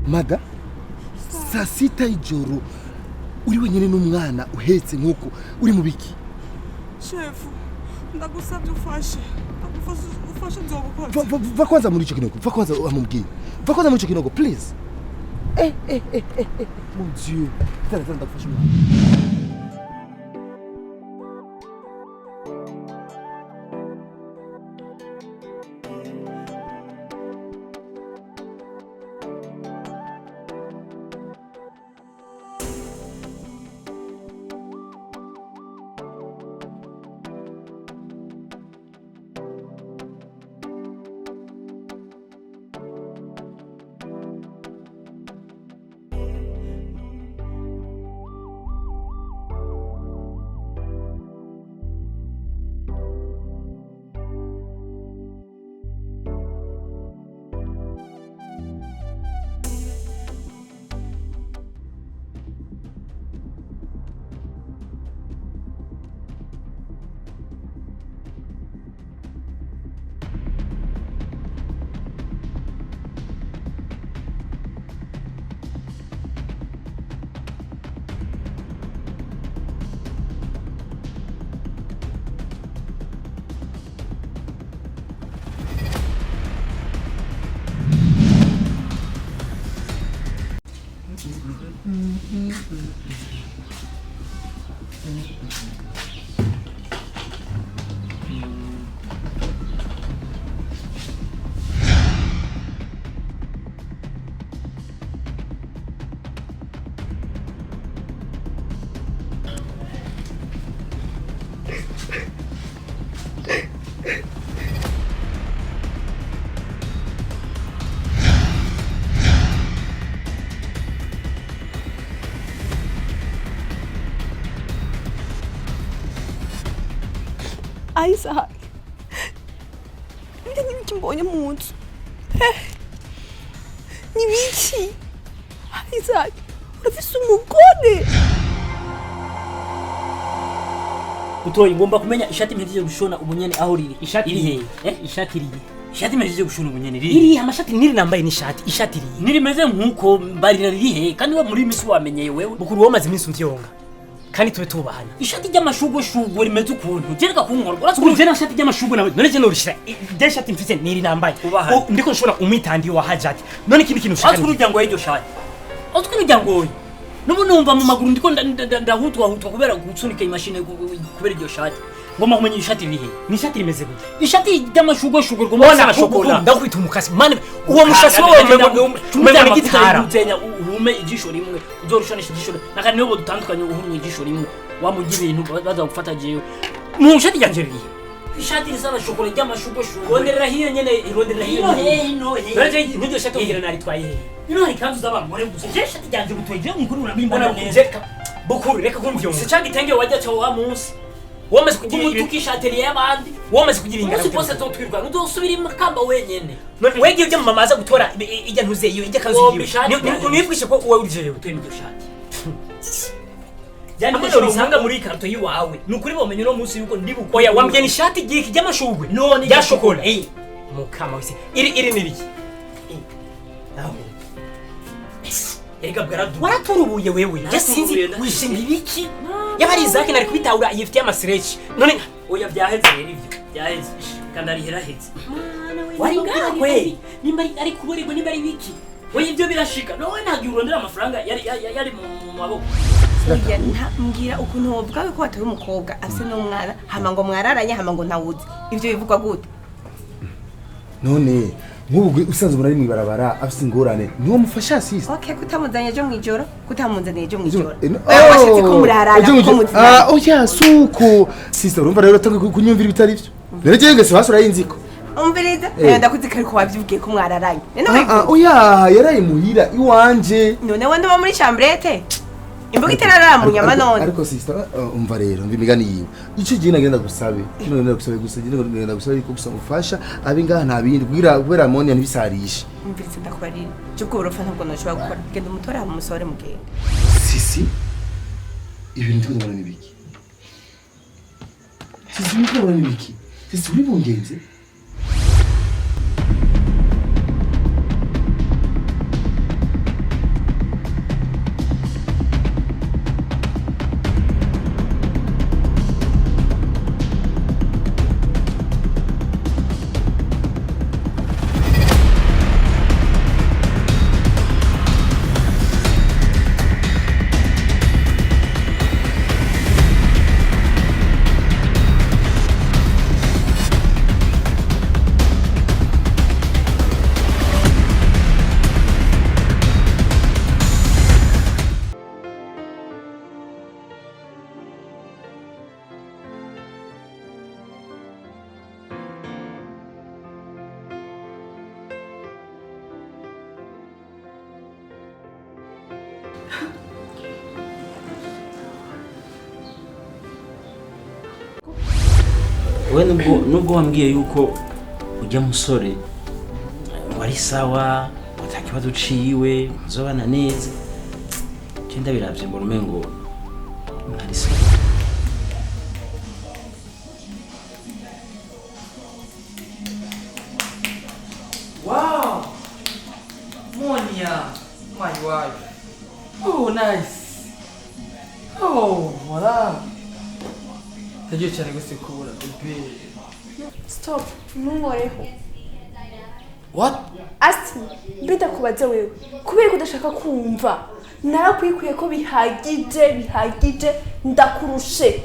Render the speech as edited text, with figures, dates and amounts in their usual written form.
Maga saa sita y'ijoro uri wenyine n'umwana uhetse nkuko uri mu biki? Chef, ndagusabye ufashe nzobukora. Va kwanza muri ico kinogo, va kwanza amubwire. Va kwanza muri ico kinogo please. Mon Dieu. Tara ndagufasha umwana. Isaac, nibiki mbonye mu nzu? Nibiki? Isaac, urafise umugore? Utoye ngomba kumenya ishati mpejeje gushona ubunyene aho riri. Ishati iri ishati iri. Ishati mpejeje gushona ubunyene riri. Iri amashati niri nambaye n'ishati. Ishati iri. Niri meze nkuko mbarira riri kandi we muri misi wamenyeye wewe. Bukuru womaze iminsi mvyonga. Kandi tube tubahana. Ishati ry'amashugwe rimeze ukuntu. Jereka kunkora. Uratsuko je nashati ry'amashugwe nawe. None je norishira. De shati mfise niri nambaye. Ndiko nshobora umwitandi wa hajati. None kindi kintu ushaka. Aturu ryango y'iryo shati. Aturu ryango. Nubu numva mu maguru ndiko ndahutwa kubera gutsunika imashine kubera iryo shati. ngoma kumenya ishati rihe ni ishati rimeze gute ishati ry'amashugwe shugwe ngoma bona shokora ndakwita umukasi mane uwo mushasi wawe umeze nk'igitara uzenya uhume ijisho rimwe uzorushanisha ijisho nakane nibo dutandukanye uhumye ijisho rimwe wamugira ibintu baza gufata jewe mu ishati ryanje rihe ishati risaba shokora ry'amashugwe shugwe ronderera hiyo nyene ironderera hiyo no baraje niryo shati ngira naritwaye ino hari kanzu z'abagore gusa je shati ryanje gutoye je mukuru urabimbana neza neza bukuru reka kumvyumva si cyangwa itenge wajya cyo wa munsi wamaze kugira umutuki shateri y'abandi wamaze kugira ingano umunsi wose totwirwa ntuzosubira imakamba wenyene wege ujya mu mamaza gutora ijya ntuze iyo ijya kazi yiwe nibwishe ko uwe urije yewe twemye shati yani ko bisanga muri karto yiwawe nukuri bomenye no munsi yuko ndi buko oya wambye ni shati giki ry'amashugwe none ya shokola mukama wese iri nibiki naho ega bwaradu waraturubuye wewe je sinzi wishinga ibiki yabari zake nari kubitahura yifitiye amasrechi none oya byaheze rivyo byaheze kandi ari heraheze wari ngakwe nimba ari kuburirwa nimba ari biki oya ibyo birashika no ntabwo urondera amafaranga yari mu maboko mbwira ukuntu wovuga ko watoye umukobwa afise n'umwana hama ngo mwararanye hama ngo ntawuzi ivyo bivugwa gute none nk'ubu usanzwe muri mwibarabara afise ingorane niwo mufasha asisi okay kutamuzanye ejo mwijoro kutamunzaniye ejo mwijoro washitse ko murarana ko muzanye oya suko sister urumva rero tange kunyumvira bitari byo rero jenge se wasura yinziko umviriza ndakuzika ariko wavyibwiye ko mwararanye oya yaraye muhira iwanje none wandi wa muri chambrette imbuga iterarara mu nyama none ariko sister umva rero ndimigani yiwe ico gihe nagenda gusabe none gusabe gusa nagenda gusabe ko gusa mufasha abi ngaha nta bindi kubera monia ntibisarishe umviriza ndakubarira cyo bworofa ntabwo noshobora gukora genda umutora mu musore mugende sisi ibintu twabona nibiki sisi twabona nibiki sisi uri bungenze we nubwo wambwiye yuko ujya musore wari sawa utakibazo uciwe nzobana neza cyenda biravye ngo rumengo ntari sawa wow Monia my wife oh nice oh voilà Tagiye cyane gusekura bebe. Stop, ntunkoreho. What? Asti, mbida kubaza wewe. Kubera ko udashaka kumva. Narakwikuye ko bihagije ndakurushe.